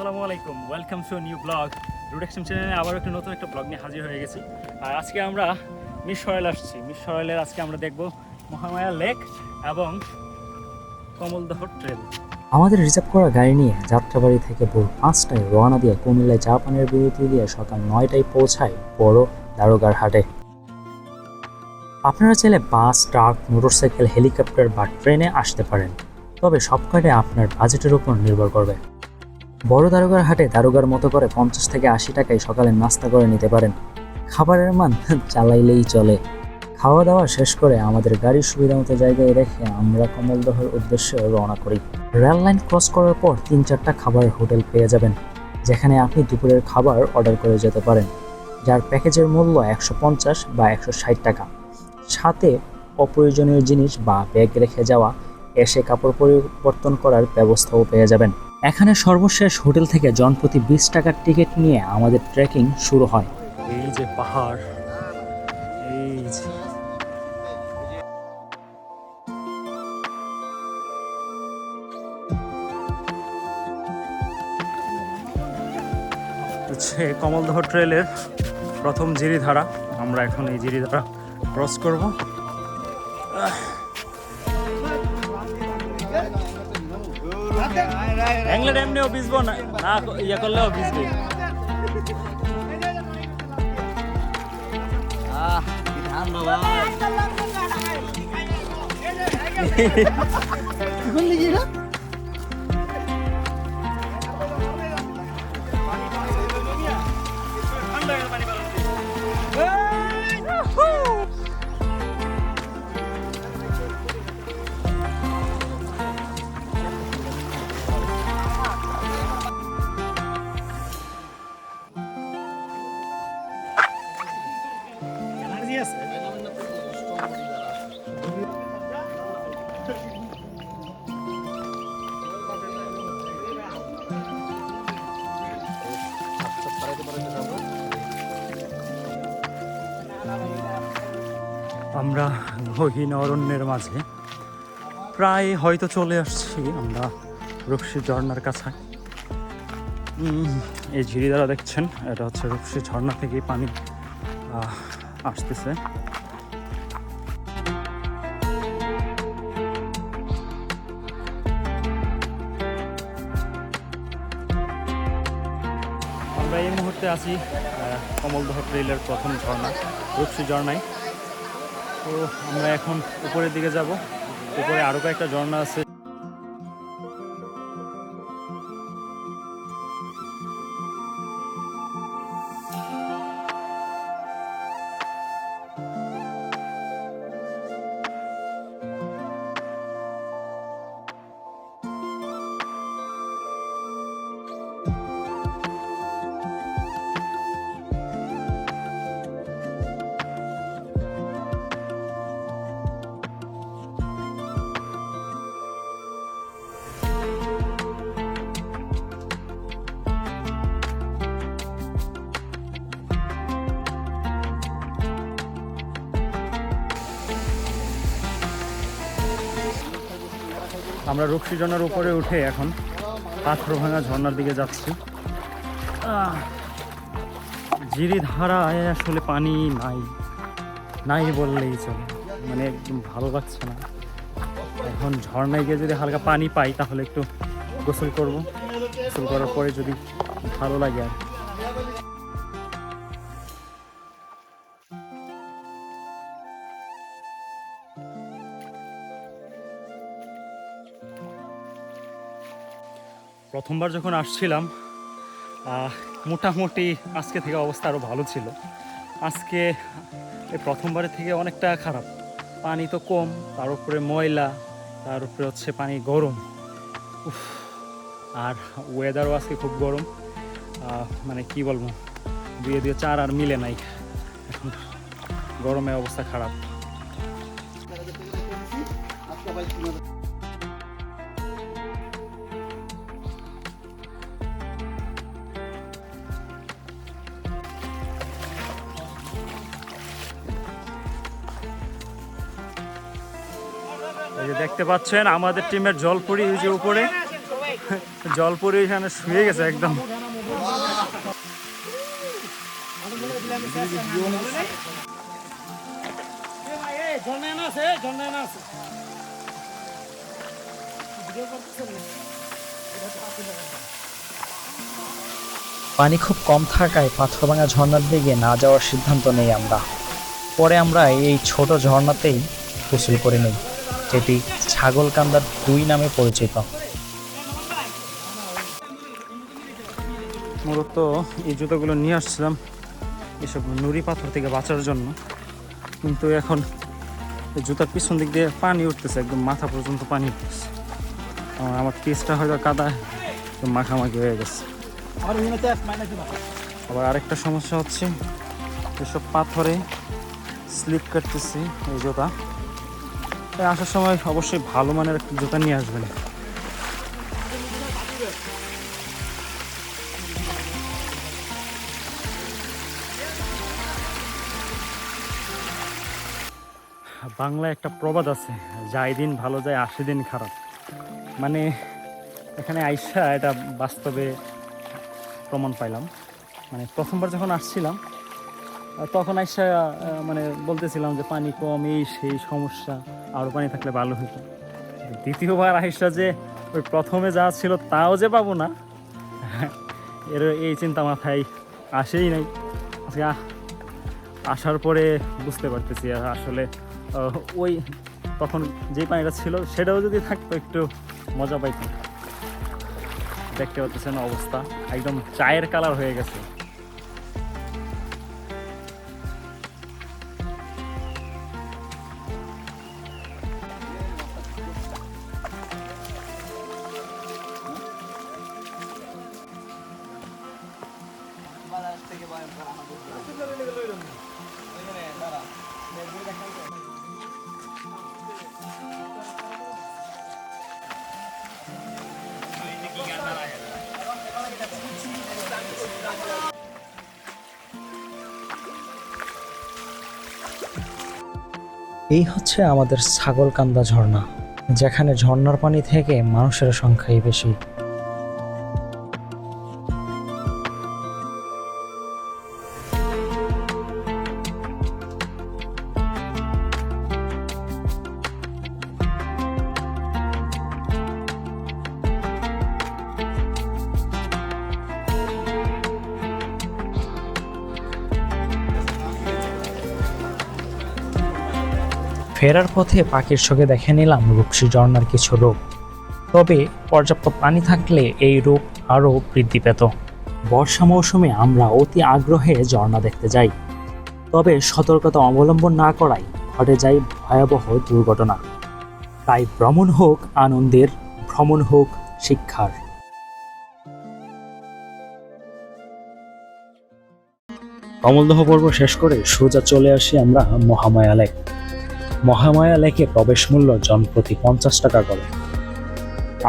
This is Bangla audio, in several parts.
আসসালামু আলাইকুম, welcome to new blog. Root extreme চ্যানেলে আবার নতুন একটা ব্লগ নিয়ে হাজির হয়ে গেছি। আর আজকে আমরা মিস সয়েল আসছি। মিস সয়েলের আজকে আমরা দেখব মহামায়া লেক এবং কমলদহ ট্রেল। আমাদের রিজার্ভ করা গাড়ি নিয়ে যাত্রাবাড়ি থেকে ভোর 5টায় রওনা দিয়ে কুমিল্লায় চা পানের বিরতি দিয়ে সকাল 9টায় পৌঁছায় বড় দারোগার হাটে। আপনারা চাইলে বাস, ট্রাক, মোটরসাইকেল, হেলিকপ্টার বা ট্রেনে আসতে পারেন, তবে সবকটাই আপনার বাজেটের উপর নির্ভর করবে। বড় দারোগার হাটে দারোগার মতো করে 50 থেকে 80 টাকায় সকালে নাস্তা করে নিতে পারেন। খাবারের মান চালাইলেই চলে। খাওয়া দাওয়া শেষ করে আমাদের গাড়ির সুবিধা মতো জায়গায় রেখে আমরা কমলদহের উদ্দেশ্যে রওনা করি। রেল লাইন ক্রস করার পর 3-4টা খাবারের হোটেল পেয়ে যাবেন, যেখানে আপনি দুপুরের খাবার অর্ডার করে যেতে পারেন, যার প্যাকেজের মূল্য 150 বা 160 টাকা। সাথে অপ্রয়োজনীয় জিনিস বা ব্যাগ রেখে যাওয়া, এসে কাপড় পরিবর্তন করার ব্যবস্থাও পেয়ে যাবেন। এখানে সর্বশেষ হোটেল থেকে জনপ্রতি 20 টাকার টিকিট নিয়ে আমাদের ট্রেকিং শুরু হয়। এই যে পাহাড়, এই যে হচ্ছে কমলদহ ট্রেলের প্রথম জিরিধারা। আমরা এখন এই জিরিধারা ক্রস করব। এমনি এমনিও ভিজবো না, না ইয়ে করলেও ভিজবে। আমরা গহীন অরণ্যের মাঝে প্রায় হয়তো চলে আসছি আমরা রূপসী ঝর্ণার কাছে। এই ঝিরিধারা দেখছেন, এটা হচ্ছে রূপসী ঝর্ণা থেকেই পানি আসতেছে। আমরা এই মুহূর্তে আছি কমলদহ ট্রেইলের প্রথম ঝর্ণা রূপসী ঝর্ণায়। তো আমরা এখন উপরের দিকে যাব। উপরে আরও কয়েকটা ঝর্ণা আছে। আমরা রূপসী ঝর্ণার উপরে উঠে এখন পাথর ভাঙা ঝর্ণার দিকে যাচ্ছি। জিরিধারায় আসলে পানি নাই, নাই বললেই চলে, মানে একদম ভালো লাগছে না। এখন ঝর্ণায় গিয়ে যদি হালকা পানি পাই তাহলে একটু গোসল করব। গোসল করার পরে যদি ভালো লাগে আর। প্রথমবার যখন আসছিলাম মোটামুটি আজকে থেকে অবস্থা আরও ভালো ছিল। আজকে এই প্রথমবারের থেকে অনেকটা খারাপ। পানি তো কম, তার উপরে ময়লা, তার উপরে হচ্ছে পানি গরম। আর ওয়েদারও আজকে খুব গরম, মানে কি বলবো, দুয়ে চার আর মিলে নাই। এখন গরমে অবস্থা খারাপ। এই যে দেখতে পাচ্ছেন আমাদের টিমের জলপুরি, এই যে উপরে জল পরে এখানে শুয়ে গেছে একদম। পানি খুব কম থাকায় পাথরভাঙা ঝর্ণার দিকে না যাওয়ার সিদ্ধান্ত নেই আমরা। পরে আমরা এই ছোট ঝর্ণাতেই গোসল করে নিই, যেটি ছাগলকান্দার 2 নামে পরিচিত। মূলত এই জুতোগুলো নিয়ে আসছিলাম এসব নুড়ি পাথর থেকে বাঁচার জন্য, কিন্তু এখন এই জুতার পিছন দিক দিয়ে পানি উঠতেছে, একদম মাথা পর্যন্ত পানি উঠতেছে। আমার পিসটা হয়তো কাদায় মাখামাখি হয়ে গেছে। আবার আরেকটা সমস্যা হচ্ছে, এসব পাথরে স্লিপ কাটতেছে এই জুতা। তাই আসার সময় অবশ্যই ভালো মানের একটা জুতা নিয়ে আসবেন। বাংলায় একটা প্রবাদ আছে, যায় দিন ভালো যায় 80 দিন খারাপ। মানে এখানে আইসা এটা বাস্তবে প্রমাণ পাইলাম। মানে প্রথমবার যখন আসছিলাম তখন আইসা মানে বলতেছিলাম যে পানি কম, এই সেই সমস্যা, আরও পানি থাকলে ভালো হতো। দ্বিতীয়বার আইসা যে ওই প্রথমে যা ছিল তাও যে পাবো না, এই চিন্তা মাথায় আসেই নাই। আজকে আসার পরে বুঝতে পারতেছি আসলে ওই তখন যে পানিটা ছিল সেটাও যদি থাকতো একটু মজা পাইতাম। দেখতে পাচ্ছেন অবস্থা একদম চায়ের কালার হয়ে গেছে। এই হচ্ছে আমাদের ছাগলকান্দা ঝর্ণা, যেখানে ঝর্ণার পানি থেকে মানুষের সংখ্যাই বেশি। ফেরার পথে পাখির চোখে দেখে নিলাম রূপসী ঝর্ণার কিছু রূপ। তবে পর্যাপ্ত পানি থাকলে এই রূপ আরও বৃদ্ধি পেত। বর্ষা মৌসুমে আমরা অতি আগ্রহে ঝর্ণা দেখতে যাই, তবে সতর্কতা অবলম্বন না করায় ঘটে যায় ভয়াবহ দুর্ঘটনা। তাই ভ্রমণ হোক আনন্দের, ভ্রমণ হোক শিক্ষার। কমলদহ পর্ব শেষ করে সোজা চলে আসি আমরা মহামায়া লেক। মহামায়া লেকে প্রবেশ মূল্য জনপ্রতি 50 টাকা করে।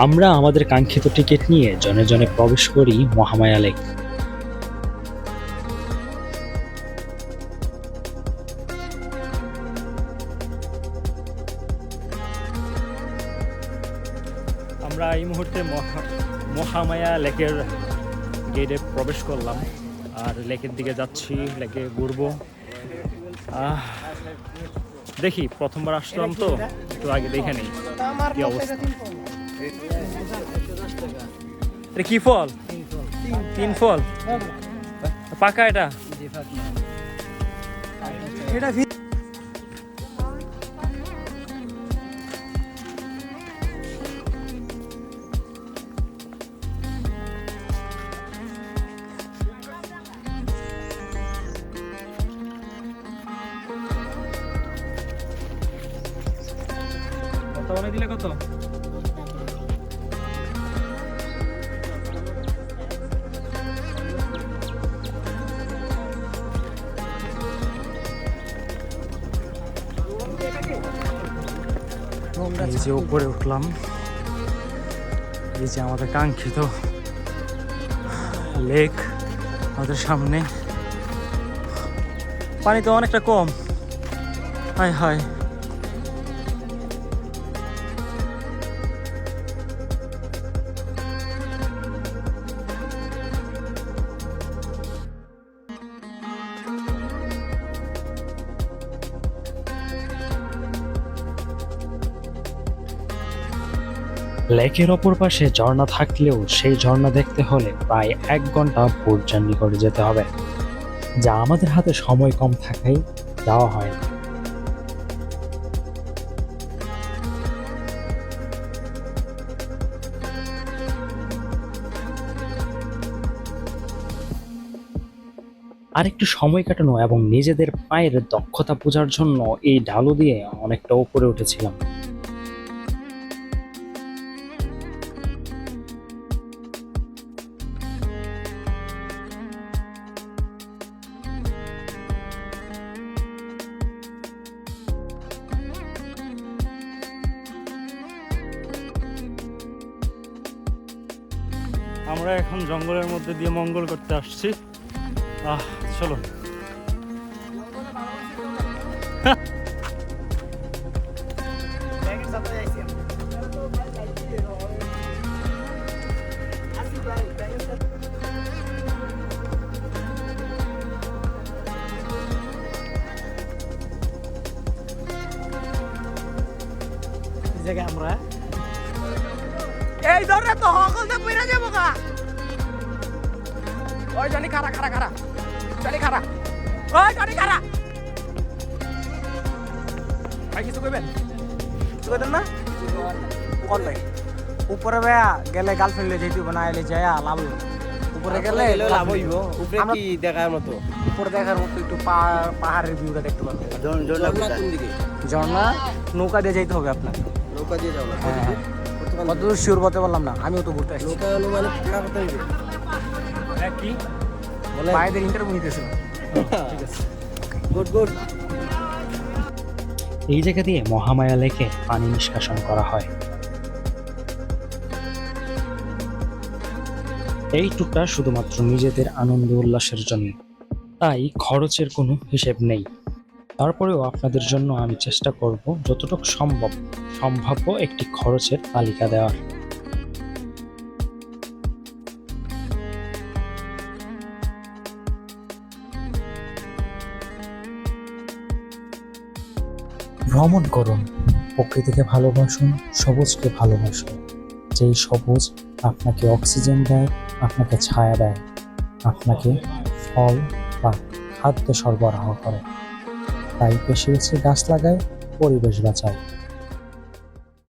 আমরা আমাদের কাঙ্ক্ষিত টিকিট নিয়ে জনে জনে প্রবেশ করি মহামায়া লেক। আমরা এই মুহূর্তে মহামায়া লেকের গেটে প্রবেশ করলাম আর লেকের দিকে যাচ্ছি, লেকে ঘুরবো। দেখি, প্রথমবার আসলাম তো একটু আগে দেখে নেই কি অবস্থা। এটা কি ফল? 3 ফল পাকা? এটা দিলে কত? এই যে উপরে উঠলাম, এই যে আমাদের কাঙ্ক্ষিত লেক আমাদের সামনে। পানি তো অনেকটা কম। হায় হায়, লেকের অপর পাশে ঝর্ণা থাকলেও সেই ঝর্ণা দেখতে হলে প্রায় 1 ঘন্টা বোট জার্নি করে যেতে হবে, যা আমাদের হাতে সময় কম থাকায় যাওয়া হয় না। আরেকটু সময় কাটানো এবং নিজেদের পায়ের দক্ষতা বোঝার জন্য এই ঢালু দিয়ে অনেকটা উপরে উঠেছিলাম। আমরা এখন জঙ্গলের মধ্যে দিয়ে মঙ্গল করতে আসছি। চলো। জায়গায় আমরা এই ধরে তো হকলতে পইরা যাবো গা। ওই জনি খারা খারা খারা জনি খারা ওই জনি খারা ভাই কিছু কইবেন? কিছু কইতেন না কোন ভাই? উপরে ভাইয়া গেলে গার্লফ্রেন্ড লয়ে যাইতে হবে, না এলে যায়া লাভ হইব। উপরে গেলে লাভ হইব। উপরে কি দেখার মতো? উপরে দেখার মতো একটু পাহাড়ের ভিউটা দেখতে পাবেন। ঝর্ণা কোন দিকে? ঝর্ণা নৌকা দিয়ে যাইতে হবে আপনার। নৌকা দিয়ে যাবো? হ্যাঁ। কত শিওর বলতে পারলাম না, আমিও তো ঘুরতে আসছি। নৌকা মানে টাকা কত নিবে? কি বলে ভাইদের ইন্টারভিউ নিতেছিল। ঠিক আছে, গুড গুড। এই জায়গা দিয়ে মহামায়া লেকে পানি নিষ্কাশন করা হয়। এই টুকটা শুধুমাত্র নিজেদের আনন্দ উল্লাসের জন্য, তাই খরচের কোনো হিসেব নেই। তারপরেও আপনাদের জন্য আমি চেষ্টা করব যতটুকু সম্ভাব্য একটি খরচের তালিকা দেওয়ার। ভ্রমণ করুন, প্রকৃতিকে ভালোবাসুন, সবুজকে ভালোবাসুন। যেই সবুজ আপনাকে অক্সিজেন দেয়, আপনাকে ছায়া দেয়, আপনাকে ফল বা খাদ্য সরবরাহ করে। তাই বেশি বেশি গাছ লাগায়, পরিবেশ বাঁচায়।